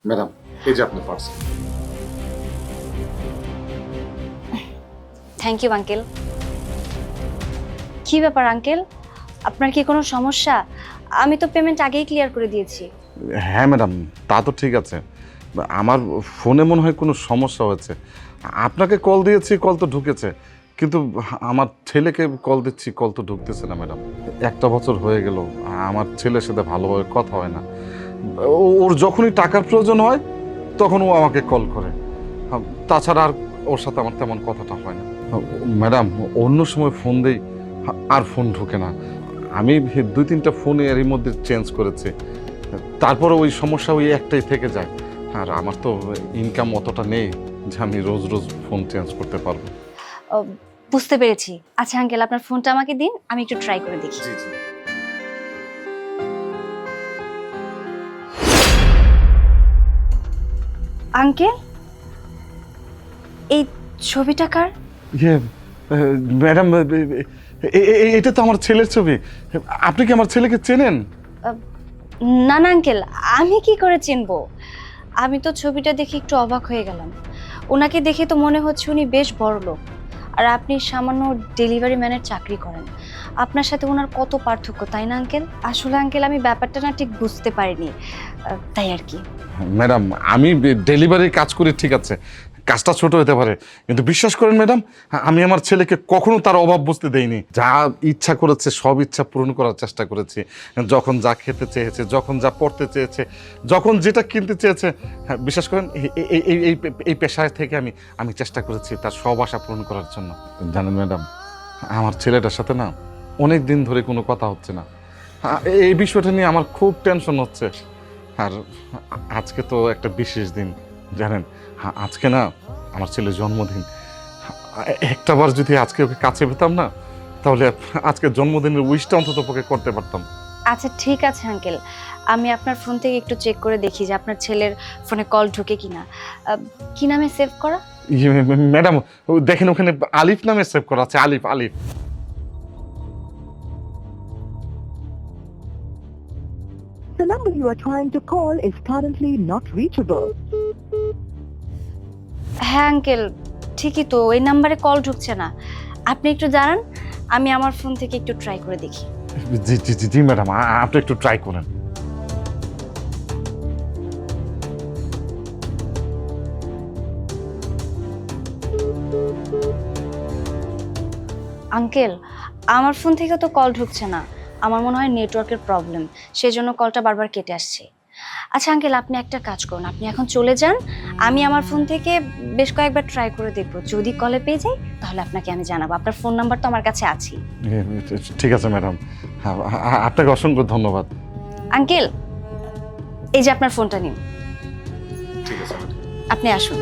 Madam, এই যে আপনার পার্সেল। Thank you uncle. কি ব্যাপার আঙ্কেল, আপনার কি কোনো সমস্যা? আমি তো পেমেন্ট আগেই ক্লিয়ার করে দিয়েছি। হ্যাঁ ম্যাডাম, তা তো ঠিক আছে। আমার ফোনে মনে হয় কোনো সমস্যা হয়েছে। আপনাকে কল দিয়েছি, কল তো ঢুকেছে, কিন্তু আমার ছেলেকে কল দিচ্ছি, কল তো ঢুকতেছে না ম্যাডাম। একটা বছর হয়ে গেল, আমার ছেলের সাথে ভালোভাবে কথা হয় না। ওর যখনই টাকার প্রয়োজন হয় তখন ও আমাকে কল করে, তাছাড়া আর ওর সাথে আমার তেমন কথাটা হয় না। ম্যাডাম, অন্য সময় ফোন দেই আর ফোন ঢোকে না। আমি 2-3টা ফোন এরই মধ্যে চেঞ্জ করেছি, তারপরে ওই সমস্যা ওই একটাই থেকে যায়। আর আমার তো ইনকাম অতটা নেই যে আমি রোজ রোজ ফোন চেঞ্জ করতে পারবো। বুঝতে পেরেছি। আচ্ছা আঙ্কেল, আপনার ফোনটা আমাকে দিন, আমি একটু ট্রাই করে দেখি। জি জি। আঙ্কেল, এই ছবিটা কার? ইয়ে ম্যাডাম, এটা তো আমার ছেলের ছবি। আপনি কি আমার ছেলেকে চেনেন? না না আঙ্কেল, আমি কি করে চিনবো? আমি তো ছবিটা দেখে একটু অবাক হয়ে গেলাম। ওনাকে দেখে তো মনে হচ্ছে উনি বেশ বড় লোক, আর আপনি সামান্য ডেলিভারি ম্যানের চাকরি করেন। আপনার সাথে ওনার কত পার্থক্য, তাই না আঙ্কেল? আসলে আঙ্কেল, আমি ব্যাপারটা না ঠিক বুঝতে পারিনি, তাই আর কি। ম্যাডাম, আমি ডেলিভারির কাজ করি, ঠিক আছে, কাজটা ছোট হতে পারে, কিন্তু বিশ্বাস করেন ম্যাডাম, আমি আমার ছেলেকে কখনো তার অভাব বুঝতে দেইনি। যা ইচ্ছা করেছে সব ইচ্ছা পূরণ করার চেষ্টা করেছি। যখন যা খেতে চেয়েছে, যখন যা পড়তে চেয়েছে, যখন যেটা কিনতে চেয়েছে, হ্যাঁ, বিশ্বাস করেন এই পেশায় থেকে আমি চেষ্টা করেছি তার সব আশা পূরণ করার জন্য। জানেন ম্যাডাম, আমার ছেলেটার সাথে না অনেক দিন ধরে কোনো কথা হচ্ছে না। এই বিষয়টা নিয়ে আমার খুব টেনশন হচ্ছে। আর আজকে তো একটা বিশেষ দিন, জানেন, আজকে না আমার ছেলের জন্মদিন। একটাবার যদি আজকে ওকে কাছে পেতাম না, তাহলে আজকে জন্মদিনের উইশটা অন্তত পক্ষে করতে পারতাম। আচ্ছা ঠিক আছে আঙ্কেল, আমি আপনার ফোন থেকে একটু চেক করে দেখি যে আপনার ছেলের ফোনে কল ঢুকে কিনা। কি নামে সেভ করা? ম্যাডাম, দেখেন ওখানে আলিফ নামে সেভ করা আছে, আলিফ আলিফ। The number you are trying to call is currently not reachable. হ্যাঁ আঙ্কেল, ঠিকই তো, এই নাম্বারে কল ঢুকছে না। আপনি একটু দাঁড়ান, আমি আমার ফোন থেকে একটু ট্রাই করে দেখি। জি জি জি জি ম্যাডাম, আপনি একটু ট্রাই করেন। আঙ্কেল, আমার ফোন থেকে তো কল ঢুকছে না। আমার মনে হয় নেটওয়ার্কের প্রবলেম, সেজন্য কলটা বারবার কেটে আসছে। আচ্ছা আঙ্কেল, আপনি একটা কাজ করুন, আপনি এখন চলে যান। আমি আমার ফোন থেকে বেশ কয়েকবার ট্রাই করে দেখবো, যদি কলে পেয়ে যাই তাহলে আপনাকে আমি জানাবো। আপনার ফোন নাম্বার তো আমার কাছে আছেই। ঠিক আছে ম্যাডাম, আপনাকে অসংখ্য ধন্যবাদ। আঙ্কেল, এই যে আপনার ফোনটা নিন, ঠিক আছে ম্যাডাম। আপনি আসুন।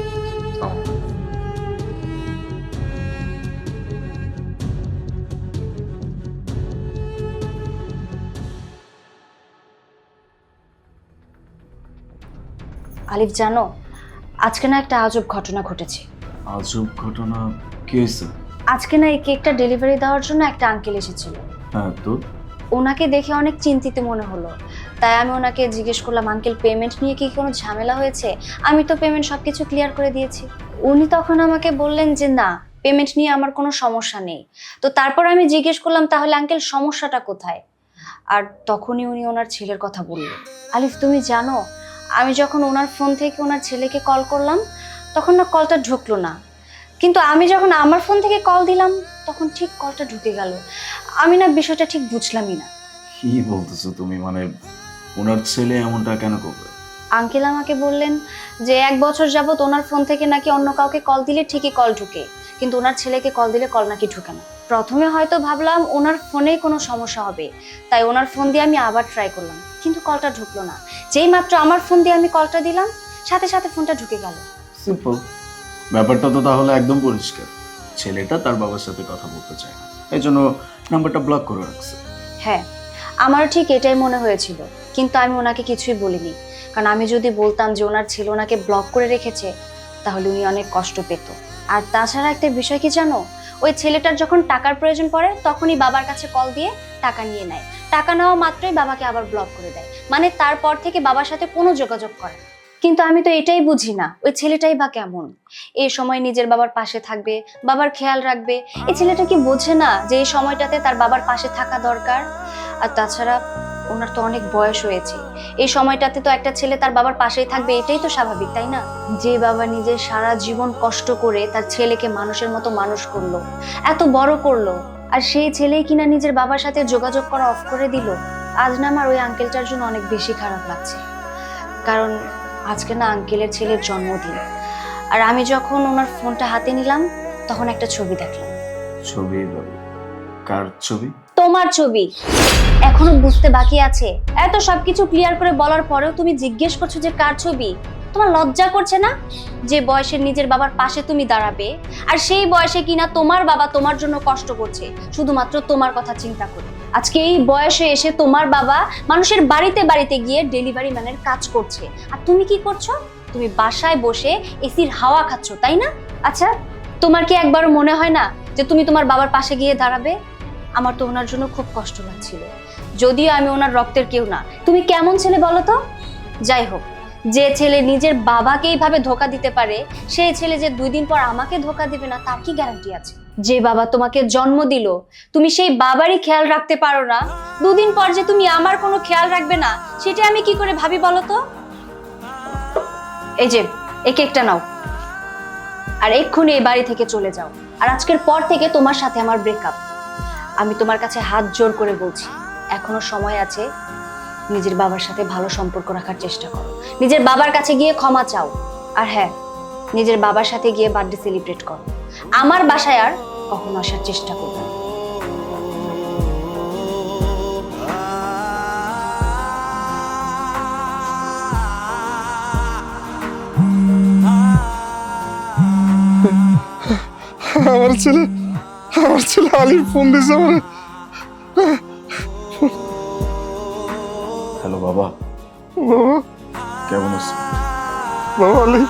আলিফ, জানো আজকে না একটা আজব ঘটনা ঘটেছে। আজব ঘটনা? কি হয়েছে? আজকে না এই কেকটা ডেলিভারি দেওয়ার জন্য একটা আঙ্কেল এসেছিল। হ্যাঁ তো? ওনাকে দেখে অনেক চিন্তিত মনে হলো, তাই আমি ওনাকে জিজ্ঞেস করলাম, আঙ্কেল পেমেন্ট নিয়ে কি কোনো ঝামেলা হয়েছে? আমি তো পেমেন্ট সবকিছু ক্লিয়ার করে দিয়েছি। উনি তখন আমাকে বললেন যে না, পেমেন্ট নিয়ে আমার কোনো সমস্যা নেই। তো তারপর আমি জিজ্ঞেস করলাম, তাহলে আঙ্কেল সমস্যাটা কোথায়? আর তখনই উনি ওনার ছেলের কথা বললেন। আলিফ, তুমি জানো, আমি যখন ওনার ফোন থেকে ওনার ছেলেকে কল করলাম তখন না কলটা ঢুকলো না, কিন্তু আমি যখন আমার ফোন থেকে কল দিলাম তখন ঠিক কলটা ঢুকে গেল। আমি না বিষয়টা ঠিক বুঝলামই না। কি বলতেছো তুমি? মানে ওনার ছেলে এমনটা কেন করবে? আঙ্কেল আমাকে বললেন যে 1 বছর যাবত ওনার ফোন থেকে নাকি অন্য কাউকে কল দিলে ঠিকই কল ঢুকে, কিন্তু ওনার ছেলেকে কল দিলে কল নাকি ঢুকে না। প্রথমে হয়তো ভাবলাম ওনার ফোনেই কোনো সমস্যা হবে, তাই ওনার ফোন দিয়ে আমি আবার ট্রাই করলাম, কিন্তু কলটা ঢুকলো না। যেই মাত্র আমার ফোন দিয়ে আমি কলটা দিলাম, সাথে সাথে ফোনটা ঢুকে গেল। সিম্পল। ব্যাপারটা তো তাহলে একদম পরিষ্কার। ছেলেটা তার বাবার সাথে কথা বলতে চায় না, এই জন্য নাম্বারটা ব্লক করে রাখছে। হ্যাঁ, আমারও ঠিক এটাই মনে হয়েছিল, কিন্তু আমি ওনাকে কিছুই বলিনি, কারণ আমি যদি বলতাম যে ওনার ছেলে ওনাকে ব্লক করে রেখেছে তাহলে উনি অনেক কষ্ট পেত। আর তাছাড়া একটা বিষয় কি জানো, ওই ছেলেটার যখন টাকার প্রয়োজন পড়ে তখনই বাবার কাছে কল দিয়ে টাকা নিয়ে নেয়। টাকা নেওয়া মাত্রই বাবাকে আবার ব্লক করে দেয়, মানে তারপর থেকে বাবার সাথে কোনো যোগাযোগ করে না। কিন্তু আমি তো এটাই বুঝি না ওই ছেলেটাই বা কেমন, এই সময় নিজের বাবার পাশে থাকবে, বাবার খেয়াল রাখবে। এই ছেলেটা কি বোঝে না যে এই সময়টাতে তার বাবার পাশে থাকা দরকার? আর তাছাড়া ওনার তো অনেক বয়স হয়েছে, এই সময়টাতে তো একটা ছেলে তার বাবার পাশেই থাকবে, এটাই তো স্বাভাবিক, তাই না? যে বাবা নিজের সারা জীবন কষ্ট করে তার ছেলেকে মানুষের মতো মানুষ করলো, এত বড় করলো, আর সেই ছেলেই কিনা নিজের বাবার সাথে যোগাযোগ করা অফ করে দিল। আজ না আমার ওই আঙ্কেলটার জন্য অনেক বেশি খারাপ লাগছে, কারণ আজকে না আঙ্কেলের ছেলের জন্মদিন। আর আমি যখন ওনার ফোনটা হাতে নিলাম তখন একটা ছবি দেখলাম। ছবি? কার ছবি? তোমার ছবি। এখনো বুঝতে বাকি আছে? এত সবকিছু ক্লিয়ার করে বলার পরেও তুমি জিজ্ঞেস করছো যে কার ছবি? তোমার লজ্জা করছে না? যে বয়সে নিজের বাবার পাশে তুমি দাঁড়াবে, আর সেই বয়সে কিনা তোমার বাবা তোমার জন্য কষ্ট করছে শুধুমাত্র তোমার কথা চিন্তা করে। আজকে এই বয়সে এসে তোমার বাবা মানুষের বাড়িতে বাড়িতে গিয়ে ডেলিভারি ম্যানের কাজ করছে, আর তুমি কি করছো? তুমি বাসায় বসে এসির হাওয়া খাচ্ছ, তাই না? আচ্ছা, তোমার কি একবারও মনে হয় না যে তুমি তোমার বাবার পাশে গিয়ে দাঁড়াবে? আমার তো ওনার জন্য খুব কষ্ট লাগছিল, যদিও আমি ওনার রক্তের কেউ না। তুমি কেমন ছেলে বলো তো? যাই হোক, যে ছেলে নিজের বাবাকে এইভাবে ধোকা দিতে পারে, সেই ছেলে যে 2 দিন পর আমাকে ধোকা দিবে না তার কি গ্যারান্টি আছে? যে বাবা তোমাকে জন্ম দিল, তুমি সেই বাবারই খেয়াল রাখতে পারো না, 2 দিন পর যে তুমি আমার কোনো খেয়াল রাখবে না, সেটা আমি কি করে ভাবি বলো তো? এই যে এই কেকটা নাও, আর এক্ষুনি এই বাড়ি থেকে চলে যাও। আর আজকের পর থেকে তোমার সাথে আমার ব্রেকআপ। আমি তোমার কাছে হাত জোর করে বলছি, এখনো সময় আছে, নিজের বাবার সাথে ভালো সম্পর্ক রাখার চেষ্টা করো, নিজের বাবার কাছে গিয়ে ক্ষমা চাও, আর হ্যাঁ, নিজের বাবার সাথে গিয়ে বার্থডে সেলিব্রেট করো। আমার বাসায় আর কখনো আসার চেষ্টা করবে না। আমার ছেলে আলিফ ফোন দিয়েছে আমার। হ্যালো বাবা, বাবা, কেমন আছো? বাবা আলিফ